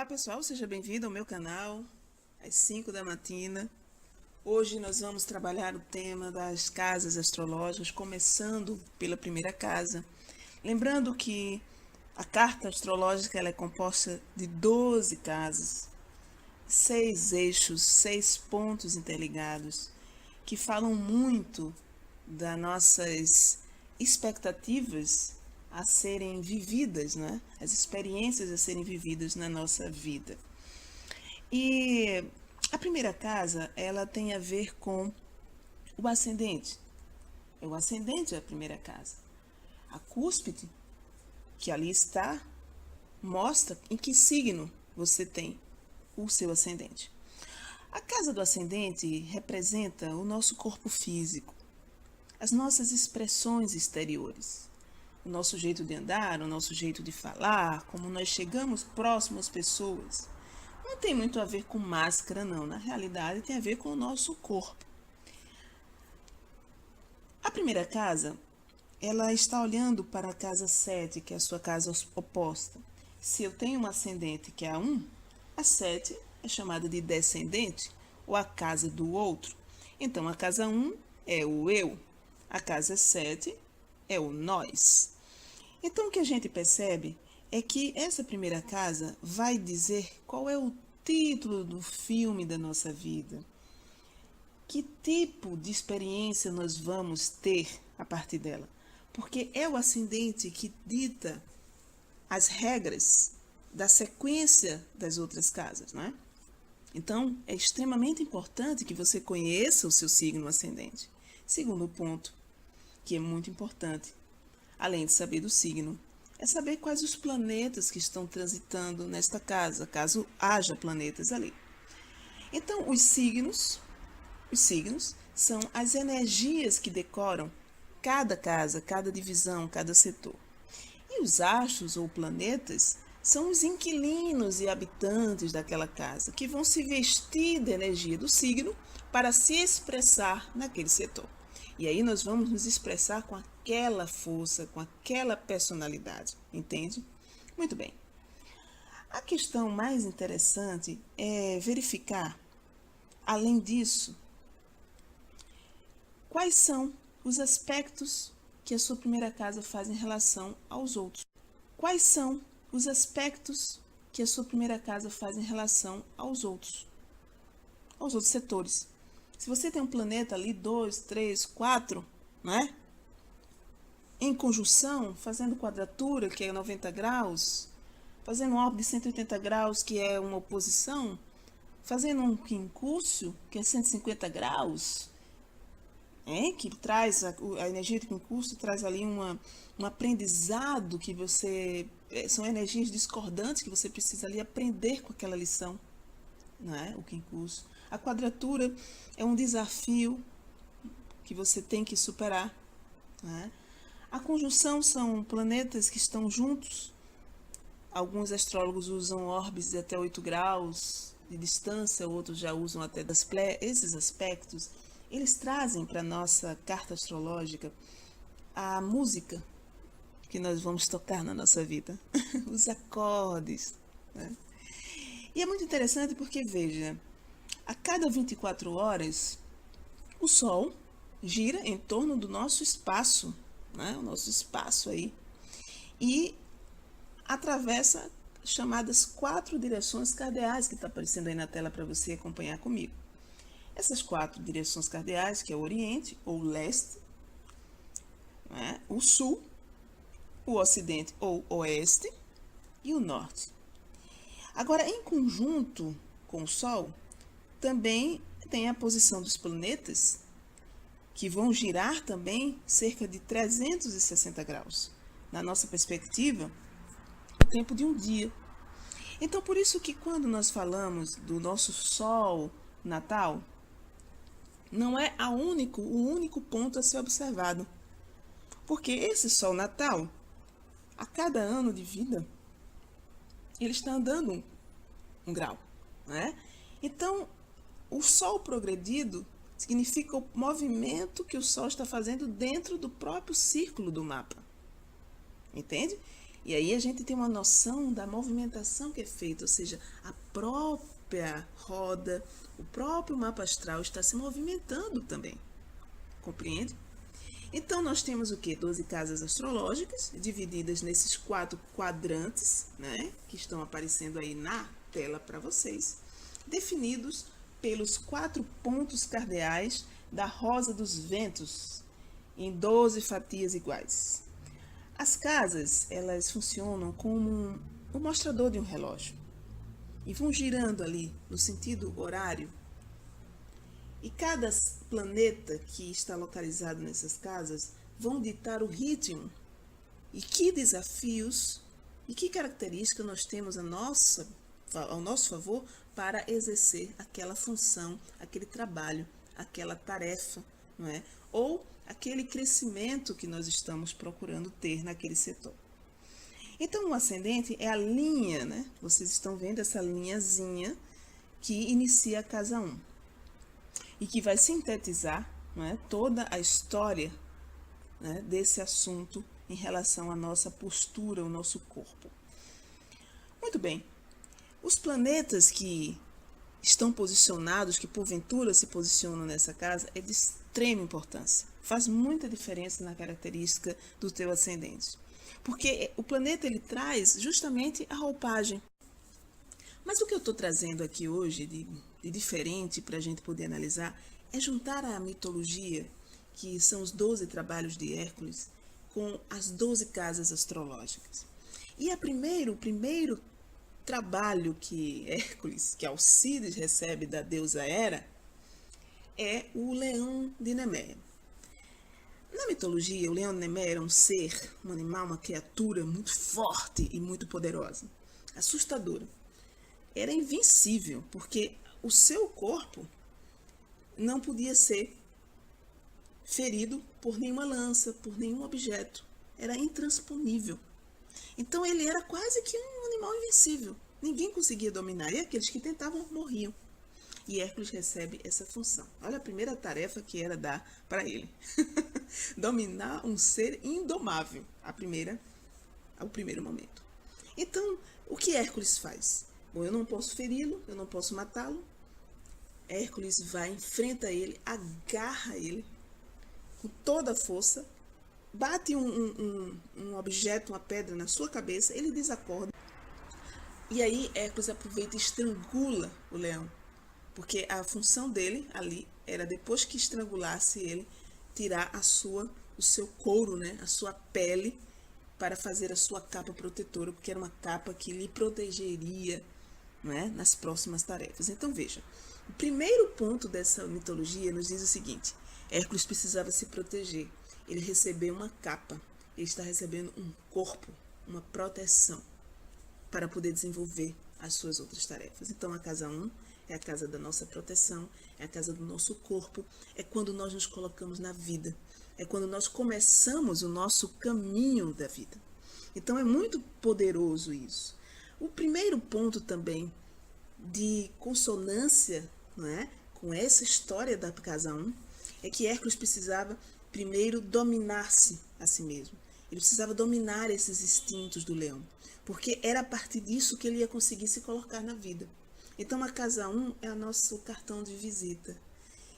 Olá pessoal, seja bem-vindo ao meu canal, às 5 da matina. Hoje nós vamos trabalhar o tema das casas astrológicas, começando pela primeira casa. Lembrando que a carta astrológica ela é composta de 12 casas, 6 eixos, 6 pontos interligados, que falam muito das nossas expectativas a serem vividas, né? As experiências a serem vividas na nossa vida. E a primeira casa, ela tem a ver com o ascendente. É o ascendente a primeira casa. A cúspide, que ali está, mostra em que signo você tem o seu ascendente. A casa do ascendente representa o nosso corpo físico, as nossas expressões exteriores, o nosso jeito de andar, o nosso jeito de falar, como nós chegamos próximo às pessoas. Não tem muito a ver com máscara, não. Na realidade, tem a ver com o nosso corpo. A primeira casa, ela está olhando para a casa 7, que é a sua casa oposta. Se eu tenho um ascendente que é a 1, a 7 é chamada de descendente, ou a casa do outro. Então, a casa 1 é o eu, a casa 7 é o nós. Então, o que a gente percebe é que essa primeira casa vai dizer qual é o título do filme da nossa vida. Que tipo de experiência nós vamos ter a partir dela? Porque é o ascendente que dita as regras da sequência das outras casas, não é? Então, é extremamente importante que você conheça o seu signo ascendente. Segundo ponto, que é muito importante, além de saber do signo, é saber quais os planetas que estão transitando nesta casa, caso haja planetas ali. Então, os signos são as energias que decoram cada casa, cada divisão, cada setor. E os astros ou planetas são os inquilinos e habitantes daquela casa, que vão se vestir da energia do signo para se expressar naquele setor. E aí nós vamos nos expressar com aquela força, com aquela personalidade, entende? Muito bem. A questão mais interessante é verificar, além disso, quais são os aspectos que a sua primeira casa faz em relação aos outros. Quais são os aspectos que a sua primeira casa faz em relação aos outros setores. Se você tem um planeta ali, 2, 3, 4, né? Em conjunção, fazendo quadratura, que é 90 graus, fazendo um órbita de 180 graus, que é uma oposição, fazendo um quincúrcio, que é 150 graus, que traz a energia do quincúrcio, traz ali um aprendizado que você... São energias discordantes que você precisa ali aprender com aquela lição, não é? O quincúrcio. A quadratura é um desafio que você tem que superar, né? A conjunção são planetas que estão juntos. Alguns astrólogos usam órbites de até 8 graus de distância, outros já usam até das esses aspectos. Eles trazem para a nossa carta astrológica a música que nós vamos tocar na nossa vida, os acordes, né? E é muito interessante porque, veja, a cada 24 horas, o Sol gira em torno do nosso espaço, né? O nosso espaço aí, e atravessa chamadas 4 direções cardeais, que está aparecendo aí na tela para você acompanhar comigo. Essas 4 direções cardeais, que é o Oriente, ou o Leste, né? O Sul, o Ocidente, ou Oeste, e o Norte. Agora, em conjunto com o Sol, também tem a posição dos planetas, que vão girar também cerca de 360 graus. Na nossa perspectiva, o tempo de um dia. Então, por isso que quando nós falamos do nosso Sol natal, não é o único ponto a ser observado. Porque esse Sol natal, a cada ano de vida, ele está andando um grau, né? Então, o Sol progredido significa o movimento que o Sol está fazendo dentro do próprio círculo do mapa. Entende? E aí a gente tem uma noção da movimentação que é feita, ou seja, a própria roda, o próprio mapa astral está se movimentando também. Compreende? Então, nós temos o quê? 12 casas astrológicas, divididas nesses 4 quadrantes, né? Que estão aparecendo aí na tela para vocês, definidos pelos 4 pontos cardeais da rosa dos ventos, em 12 fatias iguais. As casas, elas funcionam como um mostrador de um relógio e vão girando ali no sentido horário. E cada planeta que está localizado nessas casas vão ditar o ritmo e que desafios e que características nós temos ao nosso favor para exercer aquela função, aquele trabalho, aquela tarefa, não é? Ou aquele crescimento que nós estamos procurando ter naquele setor. Então, o ascendente é a linha, né? Vocês estão vendo essa linhazinha que inicia a casa 1. E que vai sintetizar, né, toda a história, né, desse assunto em relação à nossa postura, ao nosso corpo. Muito bem. Os planetas que estão posicionados, que porventura se posicionam nessa casa, é de extrema importância. Faz muita diferença na característica do teu ascendente. Porque o planeta ele traz justamente a roupagem. Mas o que eu estou trazendo aqui hoje de diferente para a gente poder analisar é juntar a mitologia, que são os 12 trabalhos de Hércules, com as 12 casas astrológicas. E o primeiro trabalho que Hércules, que Alcides recebe da deusa Hera, é o leão de Nemeia. Na mitologia, o leão de Nemeia era um ser, um animal, uma criatura muito forte e muito poderosa, assustadora. Era invencível, porque o seu corpo não podia ser ferido por nenhuma lança, por nenhum objeto. Era intransponível. Então ele era quase que um animal invencível. Ninguém conseguia dominar, e aqueles que tentavam morriam. E Hércules recebe essa função. Olha a primeira tarefa que era dar para ele. Dominar um ser indomável. Ao primeiro momento. Então, o que Hércules faz? Bom, eu não posso feri-lo, eu não posso matá-lo. Hércules vai, enfrenta ele, agarra ele com toda a força, bate um objeto, uma pedra na sua cabeça, ele desacorda. E aí Hércules aproveita e estrangula o leão, porque a função dele ali era, depois que estrangulasse ele, tirar o seu couro, né, a sua pele, para fazer a sua capa protetora, porque era uma capa que lhe protegeria, não é, nas próximas tarefas. Então veja, o primeiro ponto dessa mitologia nos diz o seguinte: Hércules precisava se proteger, ele recebeu uma capa, ele está recebendo um corpo, uma proteção, para poder desenvolver as suas outras tarefas. Então a casa 1 é a casa da nossa proteção, é a casa do nosso corpo, é quando nós nos colocamos na vida, é quando nós começamos o nosso caminho da vida. Então é muito poderoso isso. O primeiro ponto também de consonância, não é, com essa história da casa 1 é que Hércules precisava primeiro dominar-se a si mesmo. Ele precisava dominar esses instintos do leão, porque era a partir disso que ele ia conseguir se colocar na vida. Então a casa 1 é o nosso cartão de visita.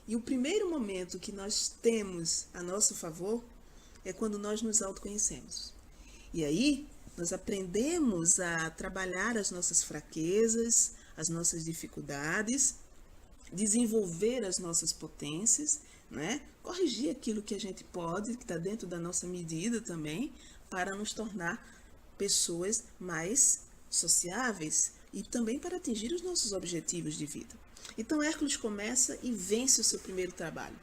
E o primeiro momento que nós temos a nosso favor é quando nós nos autoconhecemos. E aí nós aprendemos a trabalhar as nossas fraquezas, as nossas dificuldades, desenvolver as nossas potências, né? Corrigir aquilo que a gente pode, que está dentro da nossa medida também, para nos tornar pessoas mais sociáveis e também para atingir os nossos objetivos de vida. Então Hércules começa e vence o seu primeiro trabalho.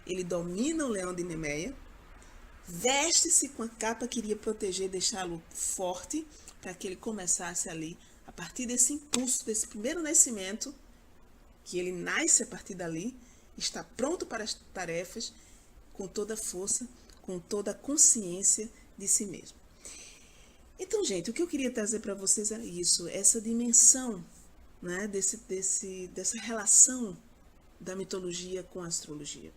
Ele domina o leão de Nemeia, veste-se com a capa que iria proteger, deixá-lo forte, para que ele começasse ali, a partir desse impulso, desse primeiro nascimento, que ele nasce a partir dali, está pronto para as tarefas, com toda a força, com toda a consciência de si mesmo. Então, gente, o que eu queria trazer para vocês é isso, essa dimensão, né, dessa relação da mitologia com a astrologia.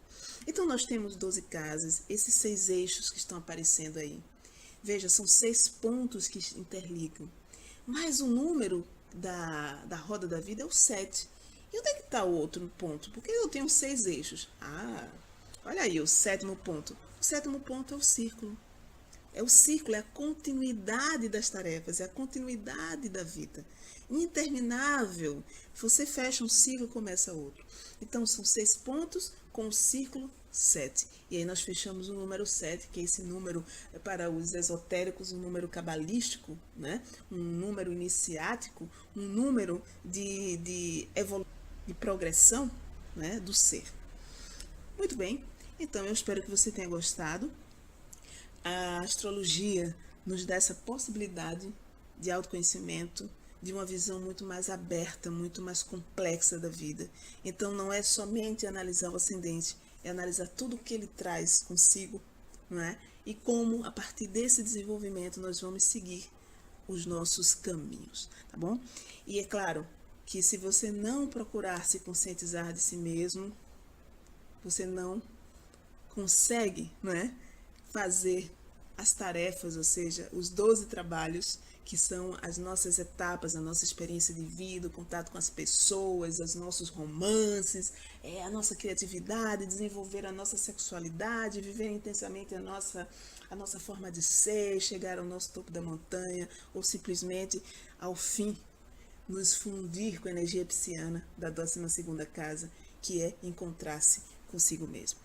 Então, nós temos 12 casas, esses 6 eixos que estão aparecendo aí. Veja, são 6 pontos que interligam. Mas o número da roda da vida é o 7. E onde é que está o outro ponto? Porque eu tenho 6 eixos. Olha aí o 7º ponto. O 7º ponto é o círculo. É o círculo, é a continuidade das tarefas, é a continuidade da vida. Interminável. Você fecha um ciclo e começa outro. Então, são 6 pontos com o círculo 7. E aí nós fechamos o número 7, que é esse número, para os esotéricos, um número cabalístico, né? Um número iniciático, um número de progressão, né? Do ser. Muito bem, então eu espero que você tenha gostado. A astrologia nos dá essa possibilidade de autoconhecimento, de uma visão muito mais aberta, muito mais complexa da vida. Então não é somente analisar o ascendente, é analisar tudo o que ele traz consigo, não é? E como, a partir desse desenvolvimento, nós vamos seguir os nossos caminhos, tá bom? E é claro que se você não procurar se conscientizar de si mesmo, você não consegue, não é? Fazer as tarefas, ou seja, os 12 trabalhos, que são as nossas etapas, a nossa experiência de vida, o contato com as pessoas, os nossos romances, a nossa criatividade, desenvolver a nossa sexualidade, viver intensamente a nossa forma de ser, chegar ao nosso topo da montanha, ou simplesmente, ao fim, nos fundir com a energia pisciana da 12ª casa, que é encontrar-se consigo mesmo.